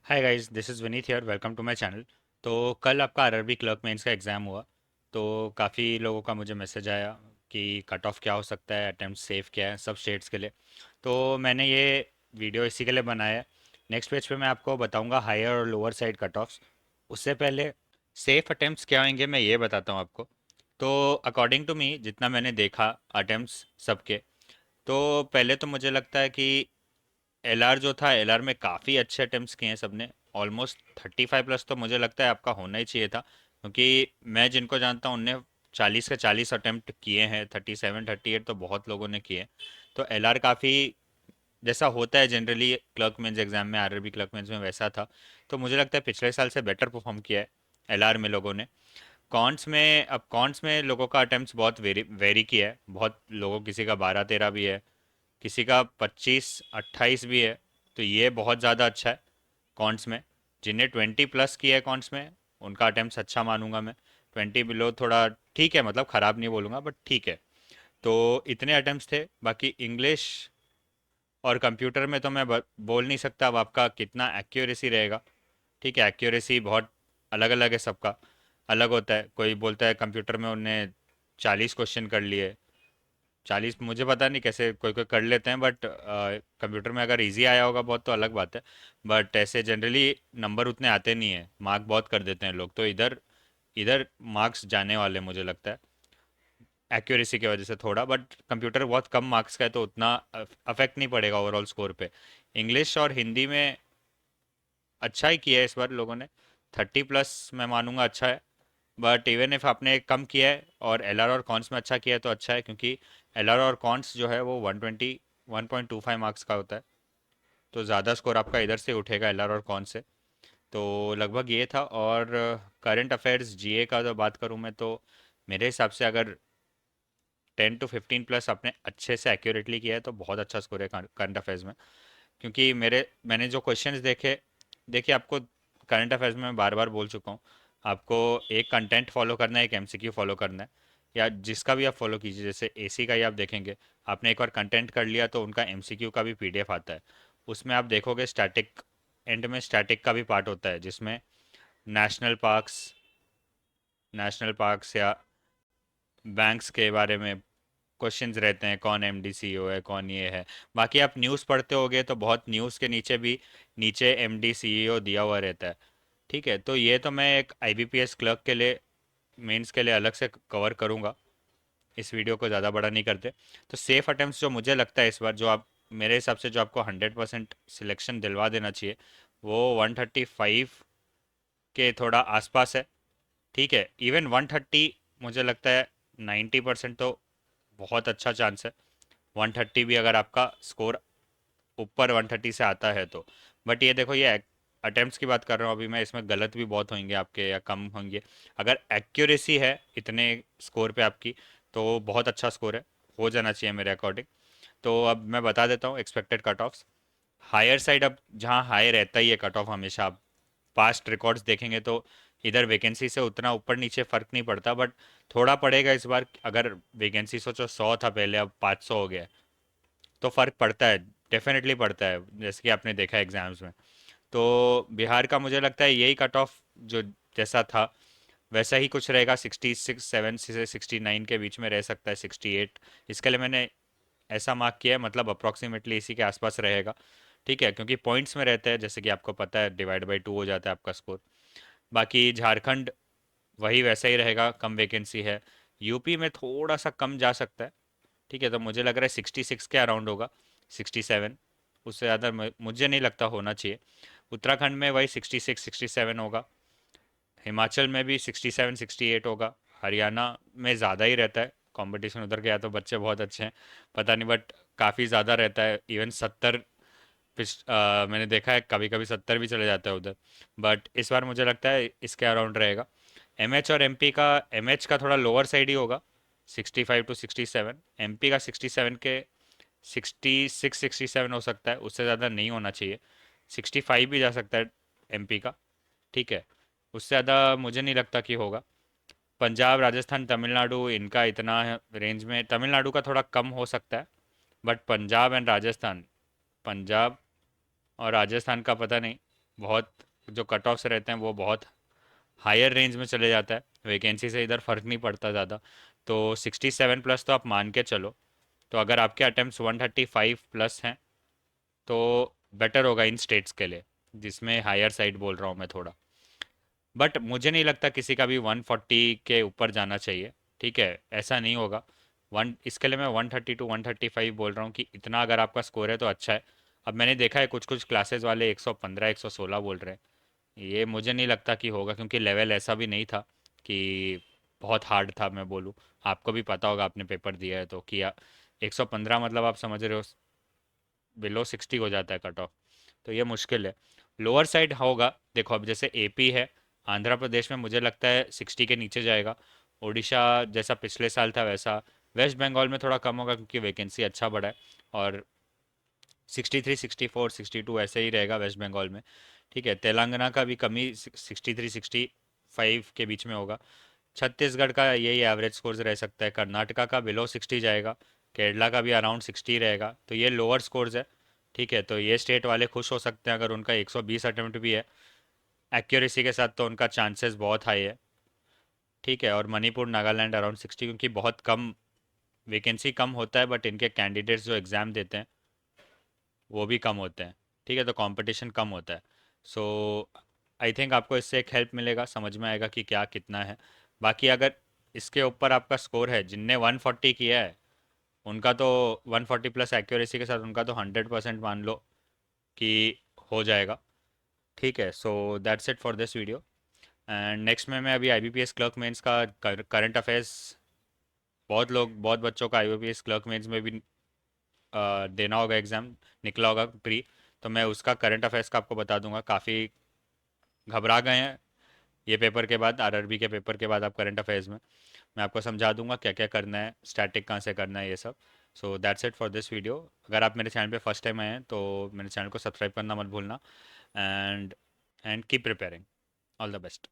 Hi guys, this is Vineet here. Welcome to my channel. तो कल आपका आरआरबी क्लर्क मेंस का एग्ज़ाम हुआ। तो काफ़ी लोगों का मुझे मैसेज आया कि कट ऑफ क्या हो सकता है, अटेम्प्ट सेफ क्या है सब स्टेट्स के लिए। तो मैंने ये वीडियो इसी के लिए बनाया है। नेक्स्ट पेज पे मैं आपको बताऊंगा हायर और लोअर साइड कट ऑफ्स। उससे पहले सेफ अटेम्प्ट्स क्या होंगे मैं ये बताता हूँ आपको। तो अकॉर्डिंग टू मी जितना मैंने देखा अटेम्प्ट्स सबके, तो पहले तो मुझे लगता है कि एलआर जो था, एलआर में काफ़ी अच्छे अटेम्प्ट्स किए हैं सबने। ऑलमोस्ट 35 प्लस तो मुझे लगता है आपका होना ही चाहिए था, क्योंकि मैं जिनको जानता हूँ उनने 40 के 40 अटेम्प्ट किए हैं। 37 38 तो बहुत लोगों ने किए। तो एलआर काफ़ी जैसा होता है जनरली क्लर्क मेंस एग्जाम में, आरआरबी क्लर्क मेंस में वैसा था। तो मुझे लगता है पिछले साल से बेटर परफॉर्म किया है एलआर में लोगों ने। कॉन्स में, अब कॉन्स में लोगों का अटेम्प्ट बहुत वेरी वेरी किया है। बहुत लोगों, किसी का 12 13 भी है, किसी का 25 28 भी है। तो ये बहुत ज़्यादा अच्छा है कॉन्ट्स में। जिन्हें 20 प्लस किया है कॉन्ट्स में, उनका अटेम्प्ट अच्छा मानूंगा मैं। 20 बिलो थोड़ा ठीक है, मतलब ख़राब नहीं बोलूँगा बट ठीक है। तो इतने अटेम्प्ट्स थे। बाकी इंग्लिश और कंप्यूटर में तो मैं बोल नहीं सकता अब आपका कितना एक्यूरेसी रहेगा। ठीक है, एक्यूरेसी बहुत अलग अलग है सबका, अलग होता है। कोई बोलता है कंप्यूटर में उनने 40 क्वेश्चन कर लिए। 40 मुझे पता नहीं कैसे कोई कोई कर लेते हैं, बट कंप्यूटर में अगर इजी आया होगा बहुत तो अलग बात है। बट ऐसे जनरली नंबर उतने आते नहीं है, मार्क बहुत कर देते हैं लोग। तो इधर इधर मार्क्स जाने वाले मुझे लगता है एक्यूरेसी की वजह से थोड़ा। बट कंप्यूटर बहुत कम मार्क्स का है तो उतना अफेक्ट नहीं पड़ेगा ओवरऑल स्कोर पे। इंग्लिश और हिंदी में अच्छा ही किया है इस बार लोगों ने। 30 प्लस मैं मानूंगा अच्छा है। बट इवन इफ आपने कम किया है और एलआर और कॉन्स में अच्छा किया है तो अच्छा है, क्योंकि एलआर और कॉन्स जो है वो 120 1.25 मार्क्स का होता है। तो ज़्यादा स्कोर आपका इधर से उठेगा एलआर और कॉन्स से। तो लगभग ये था। और करंट अफेयर्स जीए का जो बात करूँ मैं, तो मेरे हिसाब से अगर 10 to 15 प्लस आपने अच्छे से एक्यूरेटली किया है तो बहुत अच्छा स्कोर है करंट अफेयर्स में। क्योंकि मैंने जो क्वेश्चंस देखे, देखिए आपको करंट अफेयर्स में मैं बार बार बोल चुका हूँ, आपको एक कंटेंट फॉलो करना है, एक एमसीक्यू फॉलो करना है। या जिसका भी आप फॉलो कीजिए, जैसे एसी का ही आप देखेंगे, आपने एक बार कंटेंट कर लिया तो उनका एमसीक्यू का भी पीडीएफ आता है। उसमें आप देखोगे स्टैटिक, एंड में स्टैटिक का भी पार्ट होता है जिसमें नेशनल पार्क्स नेशनल पार्क्स या बैंक्स के बारे में क्वेश्चंस रहते हैं, कौन एमडी सीईओ है, कौन ये है। बाकी आप न्यूज़ पढ़ते होगे तो बहुत न्यूज़ के नीचे भी नीचे एमडी सीईओ दिया हुआ रहता है। ठीक है, तो ये तो मैं एक आईबीपीएस क्लर्क के लिए, मेंस के लिए अलग से कवर करूँगा। इस वीडियो को ज़्यादा बड़ा नहीं करते। तो सेफ अटेम्प्ट्स जो मुझे लगता है इस बार, जो आप मेरे हिसाब से जो आपको 100% सिलेक्शन दिलवा देना चाहिए, वो 135 के थोड़ा आसपास है। ठीक है, इवन 130 मुझे लगता है 90% तो बहुत अच्छा चांस है। 130 भी अगर आपका स्कोर ऊपर 130 से आता है तो। बट ये देखो, ये अटेम्प्ट्स की बात कर रहा हूँ अभी मैं, इसमें गलत भी बहुत होंगे आपके या कम होंगे। अगर एक्यूरेसी है इतने स्कोर पे आपकी, तो बहुत अच्छा स्कोर है, हो जाना चाहिए मेरे अकॉर्डिंग। तो अब मैं बता देता हूँ expected cut offs. Higher side, अब जहाँ हाई रहता ही है कट ऑफ हमेशा, आप पास्ट रिकॉर्ड्स देखेंगे तो इधर वैकेंसी से उतना ऊपर नीचे फर्क नहीं पड़ता, बट थोड़ा पड़ेगा इस बार। अगर वैकेंसी सोचो 100 था पहले, अब 500 हो गया है, तो फर्क पड़ता है, डेफिनेटली पड़ता है, जैसे कि आपने देखा एग्जाम्स में। तो बिहार का मुझे लगता है यही कट ऑफ जो जैसा था वैसा ही कुछ रहेगा। 66 7 से 69 के बीच में रह सकता है, 68। इसके लिए मैंने ऐसा मार्क किया है, मतलब अप्रॉक्सीमेटली इसी के आसपास रहेगा। ठीक है, क्योंकि पॉइंट्स में रहता है, जैसे कि आपको पता है डिवाइड बाई 2 हो जाता है आपका स्कोर। बाकी झारखंड वही वैसा ही रहेगा, कम वैकेंसी है। यूपी में थोड़ा सा कम जा सकता है। ठीक है, तो मुझे लग रहा है 66 के अराउंड होगा, 67। उससे ज़्यादा मुझे नहीं लगता होना चाहिए। उत्तराखंड में वही 66 67 होगा। हिमाचल में भी 67 68 होगा। हरियाणा में ज़्यादा ही रहता है कंपटीशन उधर के, या तो बच्चे बहुत अच्छे हैं पता नहीं, बट काफ़ी ज़्यादा रहता है। इवन 70, मैंने देखा है कभी कभी 70 भी चले जाता है उधर। बट इस बार मुझे लगता है इसके अराउंड रहेगा। एमएच और एमपी का, एमएच का थोड़ा लोअर साइड ही होगा, 65 to 67। एमपी का 67 के 66 67 हो सकता है, उससे ज़्यादा नहीं होना चाहिए। 65 भी जा सकता है एमपी का। ठीक है, उससे ज़्यादा मुझे नहीं लगता कि होगा। पंजाब राजस्थान तमिलनाडु, इनका इतना रेंज में, तमिलनाडु का थोड़ा कम हो सकता है। बट पंजाब एंड राजस्थान, पंजाब और राजस्थान का पता नहीं, बहुत जो कट ऑफ्स रहते हैं वो बहुत हायर रेंज में चले जाता है, वैकेंसी से इधर फर्क नहीं पड़ता ज़्यादा। तो 67 प्लस तो आप मान के चलो। तो अगर आपके अटेम्प्ट्स 135 प्लस हैं तो बेटर होगा इन स्टेट्स के लिए, जिसमें हायर साइड बोल रहा हूँ मैं थोड़ा। बट मुझे नहीं लगता किसी का भी 140 के ऊपर जाना चाहिए। ठीक है, ऐसा नहीं होगा। वन इसके लिए मैं 130 टू 135 बोल रहा हूँ कि इतना अगर आपका स्कोर है तो अच्छा है। अब मैंने देखा है कुछ कुछ क्लासेस वाले 115 116 बोल रहे हैं। ये मुझे नहीं लगता कि होगा, क्योंकि लेवल ऐसा भी नहीं था कि बहुत हार्ड था मैं बोलूँ। आपको भी पता होगा, आपने पेपर दिया है तो किया। 115 मतलब आप समझ रहे हो, बिलो 60 हो जाता है कट ऑफ। तो ये मुश्किल है। लोअर साइड होगा, देखो अब जैसे एपी है, आंध्र प्रदेश में मुझे लगता है 60 के नीचे जाएगा। उड़ीसा जैसा पिछले साल था वैसा। वेस्ट बंगाल में थोड़ा कम होगा क्योंकि वैकेंसी अच्छा बढ़ा है। और 63 64 62 ऐसे ही रहेगा वेस्ट बंगाल में। ठीक है, तेलंगाना का भी कमी 63 65 के बीच में होगा। छत्तीसगढ़ का यही एवरेज स्कोर्स रह सकता है। कर्नाटका का बिलो 60 जाएगा। केरला का भी अराउंड 60 रहेगा। तो ये लोअर स्कोर्स है। ठीक है, तो ये स्टेट वाले खुश हो सकते हैं अगर उनका 120 अटेम्प्ट भी है एक्यूरेसी के साथ, तो उनका चांसेस बहुत हाई है। ठीक है, और मणिपुर नागालैंड अराउंड 60, क्योंकि बहुत कम वैकेंसी कम होता है बट इनके कैंडिडेट्स जो एग्ज़ाम देते हैं वो भी कम होते हैं। ठीक है, तो कंपटीशन कम होता है। सो आई थिंक आपको इससे एक हेल्प मिलेगा, समझ में आएगा कि क्या कितना है। बाकी अगर इसके ऊपर आपका स्कोर है, जिनने 140 किया है उनका तो 140 प्लस एक्यूरेसी के साथ उनका तो 100% मान लो कि हो जाएगा। ठीक है, so that's it for this video. And next में मैं अभी आईबीपीएस क्लर्क मेंस का करंट अफेयर्स, बहुत बच्चों का आईबीपीएस क्लर्क मेंस में भी देना होगा एग्ज़ाम, निकला होगा प्री। तो मैं उसका करंट अफेयर्स का आपको बता दूंगा। काफ़ी घबरा गए हैं ये पेपर के बाद, आरआरबी के पेपर के बाद आप करंट अफेयर्स में मैं आपको समझा दूंगा क्या क्या करना है, स्टैटिक कहाँ से करना है, ये सब। So that's it for this video. अगर आप मेरे चैनल पे फर्स्ट टाइम आए हैं तो मेरे चैनल को सब्सक्राइब करना मत भूलना। And keep preparing. All the best.